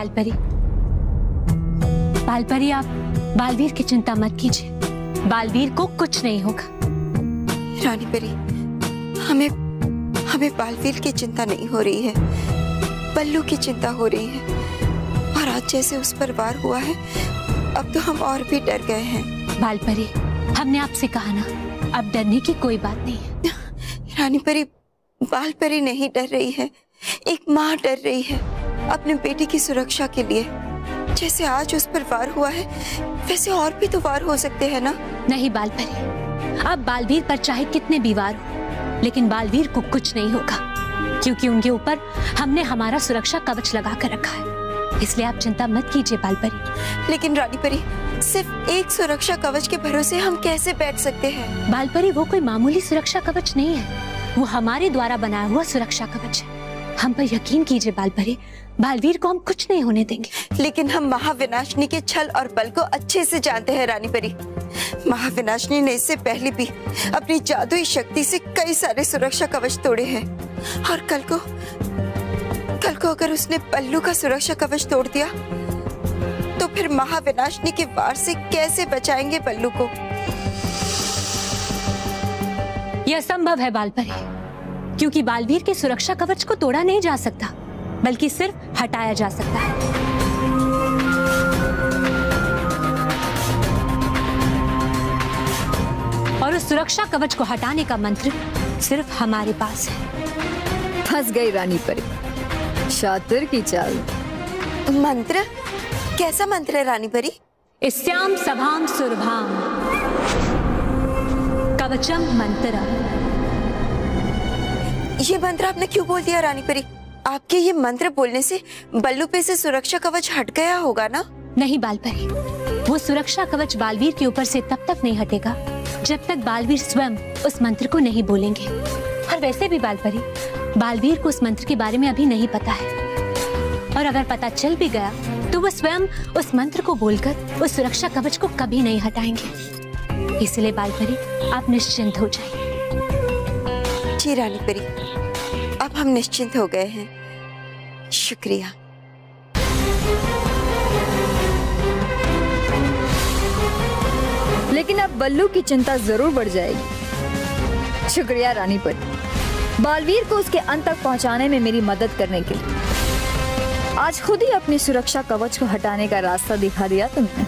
बालपरी, बालपरी आप बालवीर की चिंता मत कीजिए, बालवीर को कुछ नहीं होगा। रानी परी, हमें बालवीर की चिंता नहीं हो रही है, बल्लू की चिंता हो रही है। और आज जैसे उस पर वार हुआ है, अब तो हम और भी डर गए हैं। बालपरी, हमने आपसे कहा ना, अब डरने की कोई बात नहीं है। रानी परी, बालपरी नहीं डर रही है, एक माँ डर रही है अपने बेटे की सुरक्षा के लिए। जैसे आज उस पर वार हुआ है, वैसे और भी तो वार हो सकते हैं ना। नहीं बालपरी, अब बालवीर पर चाहे कितने भी वार हो, लेकिन बालवीर को कुछ नहीं होगा, क्योंकि उनके ऊपर हमने हमारा सुरक्षा कवच लगा कर रखा है। इसलिए आप चिंता मत कीजिए बालपरी। लेकिन रानी परी, सिर्फ एक सुरक्षा कवच के भरोसे हम कैसे बैठ सकते हैं? बालपरी, वो कोई मामूली सुरक्षा कवच नहीं है, वो हमारे द्वारा बनाया हुआ सुरक्षा कवच है। हम पर यकीन कीजिए बालपरी, बालवीर को हम कुछ नहीं होने देंगे। लेकिन हम महाविनाशिनी के छल और बल को अच्छे से जानते हैं रानी परी। महाविनाशिनी ने इससे पहले भी अपनी जादुई शक्ति से कई सारे सुरक्षा कवच तोड़े हैं, और कल को अगर उसने बल्लू का सुरक्षा कवच तोड़ दिया, तो फिर महाविनाशिनी के वार से कैसे बचाएंगे बल्लू को? यह संभव है बालपरी, क्योंकि बालवीर के सुरक्षा कवच को तोड़ा नहीं जा सकता, बल्कि सिर्फ हटाया जा सकता है। और उस सुरक्षा कवच को हटाने का मंत्र सिर्फ हमारे पास है। फंस गई रानी परी, शातिर की चाल। मंत्र? कैसा मंत्र है रानी परी? इस्याम सभाम सुरभाम कवचम मंत्रम। ये मंत्र आपने क्यों बोल दिया रानी परी? आपके ये मंत्र बोलने से बल्लू पे से सुरक्षा कवच हट गया होगा ना? नहीं बालपरी, वो सुरक्षा कवच बालवीर के ऊपर से तब तक नहीं हटेगा जब तक बालवीर स्वयं उस मंत्र को नहीं बोलेंगे। और वैसे भी बालपरी, बालवीर को उस मंत्र के बारे में अभी नहीं पता है, और अगर पता चल भी गया तो वो स्वयं उस मंत्र को बोलकर उस सुरक्षा कवच को कभी नहीं हटाएंगे। इसलिए बालपरी, आप निश्चिंत हो जाइए। जी रानी परी, अब हम निश्चिंत हो गए हैं, शुक्रिया। लेकिन अब बल्लू की चिंता जरूर बढ़ जाएगी। शुक्रिया रानी परी, बालवीर को उसके अंत तक पहुंचाने में मेरी मदद करने के लिए। आज खुद ही अपनी सुरक्षा कवच को हटाने का रास्ता दिखा दिया तुमने।